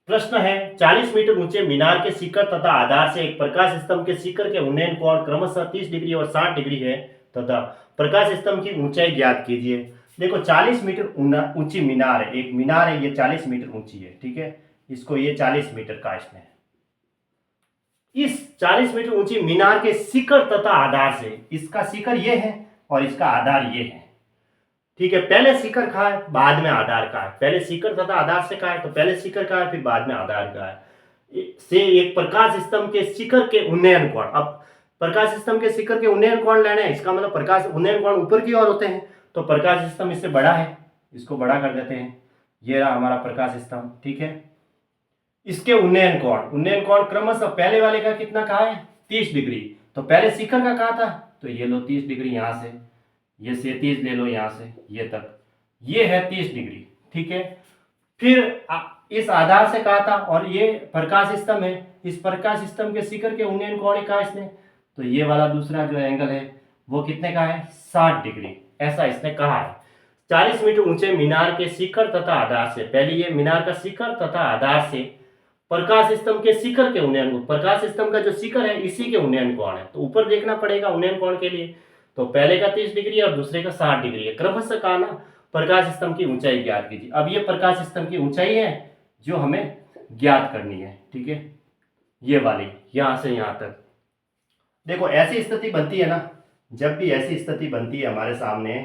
प्रश्न है 40 मीटर ऊंचे मीनार के शिखर तथा आधार से एक प्रकाश स्तंभ के शिखर के उन्नयन कोण क्रमशः 30 डिग्री और 60 डिग्री है तथा प्रकाश स्तंभ की ऊंचाई ज्ञात कीजिए। देखो 40 मीटर ऊंची मीनार है, एक मीनार है, ये 40 मीटर ऊंची है, ठीक है। इसको ये 40 मीटर का इसने, इस 40 मीटर ऊंची मीनार के शिखर तथा आधार से, इसका शिखर ये है और इसका आधार ये है, ठीक है। पहले शिखर का है बाद में आधार का है, पहले शिखर तथा आधार से का है तो पहले शिखर का है फिर बाद में आधार का है। से एक प्रकाश स्तंभ के शिखर के उन्नयन कोण, अब प्रकाश स्तंभ के शिखर के उन्नयन कोण लेना है, इसका मतलब प्रकाश उन्नयन कोण ऊपर की ओर होते हैं, तो प्रकाश स्तंभ इससे बड़ा है, इसको बड़ा कर देते हैं। ये रहा हमारा प्रकाश स्तंभ, ठीक है। इसके उन्नयन कोण क्रमशः पहले वाले का कितना कहा है 30 डिग्री, तो पहले शिखर का कहा था, तो ये लो 30 डिग्री यहां से, ये 37 ले लो यहां से ये तक, ये है 30 डिग्री, ठीक है। फिर इस आधार से कहा था और ये प्रकाश स्तंभ है, इस प्रकाश स्तंभ के शिखर के उन्नयन कोण कहा इसने, तो ये वाला दूसरा जो एंगल है वो कितने का है 60 डिग्री, ऐसा इसने कहा है। 40 मीटर ऊंचे मीनार के शिखर तथा आधार से, पहले ये मीनार का शिखर तथा आधार से प्रकाश स्तंभ के शिखर के उन्नयन, प्रकाश स्तंभ का जो शिखर है इसी के उन्नयन कोण है, तो ऊपर देखना पड़ेगा उन्नयन कोण के लिए, तो पहले का 30 डिग्री और दूसरे का 60 डिग्री है। क्रमशः कहा ना प्रकाश स्तंभ की ऊंचाई ज्ञात कीजिए। अब ये प्रकाश स्तंभ की ऊंचाई है जो हमें ज्ञात करनी है, ठीक है, ये वाली यहां से यहां तक। देखो ऐसी स्थिति बनती है ना, जब भी ऐसी स्थिति बनती है हमारे सामने,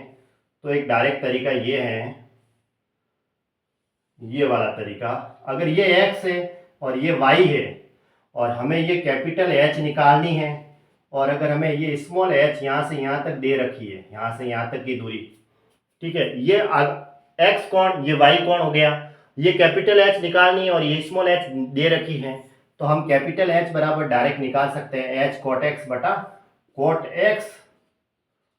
तो एक डायरेक्ट तरीका ये है, ये वाला तरीका, अगर ये एक्स है और ये वाई है और हमें ये कैपिटल एच निकालनी है, और अगर हमें ये स्मॉल एच यहाँ से यहाँ तक दे रखी है, यहाँ से यहाँ तक की दूरी, ठीक है, ये एक्स कोण ये वाई कोण हो गया, ये कैपिटल एच निकालनी है और ये स्मॉल एच दे रखी है, तो हम कैपिटल एच बराबर डायरेक्ट निकाल सकते हैं एच कॉट एक्स बटा cot x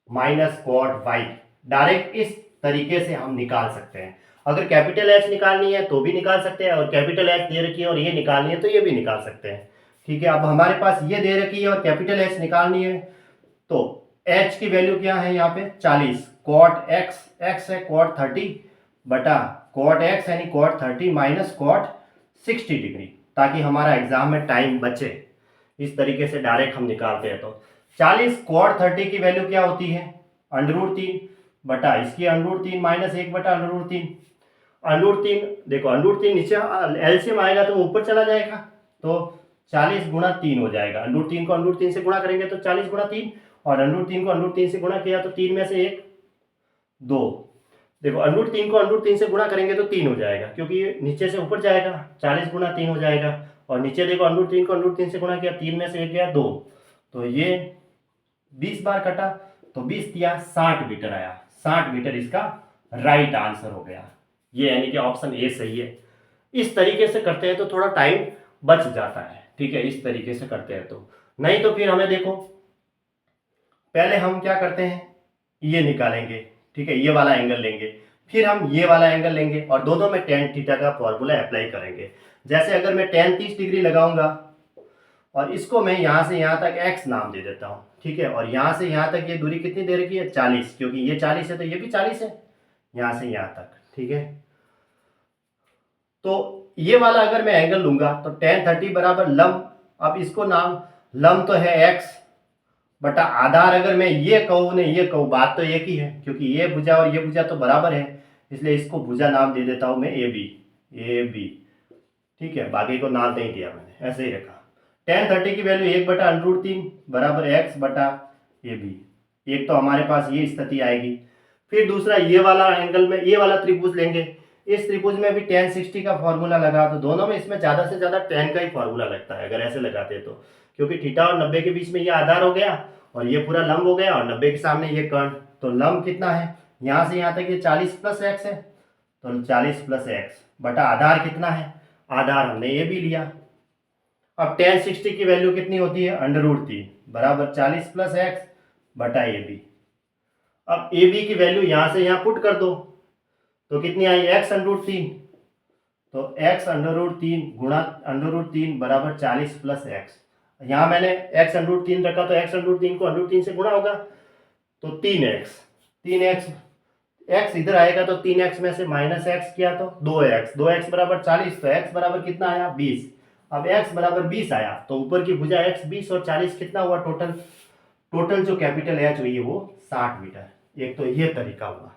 minus cot y, direct इस तरीके से हम निकाल सकते हैं। अगर कैपिटल एच निकालनी है तो भी निकाल सकते हैं, और कैपिटल एच दे रखी है और ये निकालनी है तो ये भी निकाल सकते हैं, ठीक है। अब हमारे पास ये दे रखी है और कैपिटल एच निकालनी है, तो एच की वैल्यू क्या है यहाँ पे 40, कॉट एक्स, एक्स है कॉट 30 बटा कॉट एक्स यानी कॉट 30 माइनस कॉट 60 डिग्री, ताकि हमारा एग्जाम में टाइम बचे। इस तरीके से डायरेक्ट हम निकालते हैं, तो 40 कॉट 30 की वैल्यू क्या होती है √3 बटा इसकी √3 माइनस 1 बटा √3, √3 देखो √3 नीचे एलसीएम आएगा तो ऊपर चला जाएगा, तो 40 गुणा 3 हो जाएगा, √3 को √3 से गुणा करेंगे तो 40 गुणा 3, और √3 को √3 से गुणा किया तो 3 में से 1 2, देखो √3 को √3 से गुणा करेंगे तो 3 हो जाएगा, क्योंकि ये नीचे से ऊपर जाएगा, 40 गुणा 3 हो जाएगा, और नीचे देखो √3 को √3 से गुणा किया 3 में से 1 गया 2, तो ये 20 बार कटा तो 20 दिया 60 मीटर आया, 60 मीटर इसका राइट आंसर हो गया, ये यानी कि ऑप्शन ए सही है। इस तरीके से करते हैं तो थोड़ा टाइम बच जाता है, ठीक है, इस तरीके से करते हैं तो, नहीं तो फिर हमें देखो पहले हम क्या करते हैं ये निकालेंगे, ठीक है, ये वाला एंगल लेंगे, फिर हम ये वाला एंगल लेंगे और दोनों में tan थीटा का फॉर्मूला अप्लाई करेंगे। जैसे अगर मैं tan 30 डिग्री लगाऊंगा और इसको मैं यहाँ से यहाँ तक x नाम दे देता हूँ, ठीक है, और यहाँ से यहाँ तक ये दूरी कितनी दे रखी है 40, क्योंकि ये 40 है तो ये भी 40 है यहाँ से यहाँ तक, ठीक है। तो ये वाला अगर मैं एंगल लूंगा तो tan 30 बराबर लंब, अब इसको नाम लंब तो है x बटा आधार, अगर मैं ये कहूँ नहीं ये कहूँ बात तो एक ही है, क्योंकि ये भुजा और ये भुजा तो बराबर है, इसलिए इसको भुजा नाम दे देता हूँ मैं ए बी, ठीक है, बाकी को नाम नहीं दिया मैंने, ऐसे ही रखा। tan 30 की वैल्यू 1 बटा √3 बराबर x बटा ए बी, एक तो हमारे पास ये स्थिति आएगी। फिर दूसरा ये वाला एंगल में ये वाला त्रिभुज लेंगे, इस त्रिभुज में भी tan 60 का फॉर्मूला लगा, तो दोनों में इसमें ज्यादा से ज्यादा tan का ही फॉर्मूला लगता है अगर ऐसे लगाते हैं तो, क्योंकि थीटा और 90 के बीच में ये आधार हो गया और ये पूरा लंब हो गया और 90 के सामने ये कर्ण, तो लंब कितना है यहाँ से यहाँ तक ये 40 प्लस एक्स है, तो 40 प्लस एक्स बटा आधार कितना है, आधार हमने ये भी लिया। अब tan 60 की वैल्यू कितनी होती है √3 बराबर 40 प्लस एक्स बटा ए बी। अब ए बी की वैल्यू यहाँ से यहाँ पुट कर दो तो कितनी आई x √3, तो x √3 गुणा √3 बराबर 40 प्लस एक्स, यहाँ मैंने x √3 रखा तो x √3 को √3 से गुणा होगा तो 3x x इधर आएगा तो 3x में से माइनस एक्स किया तो 2x बराबर 40, तो x बराबर कितना आया 20। अब x बराबर 20 आया तो ऊपर की भुजा x 20 और 40 कितना हुआ टोटल, टोटल जो कैपिटल H हुई है वो 60 मीटर। एक तो ये तरीका हुआ,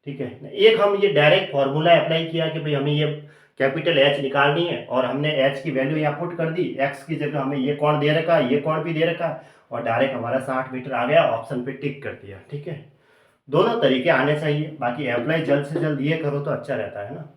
ठीक है। एक हम ये डायरेक्ट फॉर्मूला अप्लाई किया कि भाई हमें ये कैपिटल H निकालनी है और हमने H की वैल्यू यहाँ पुट कर दी, x की जगह हमें ये कोण दे रखा है, ये कोण भी दे रखा है और डायरेक्ट हमारा 60 मीटर आ गया, ऑप्शन पे टिक कर दिया, ठीक है। दोनों तरीके आने चाहिए, बाकी अप्लाई जल्द से जल्द ये करो तो अच्छा रहता है ना।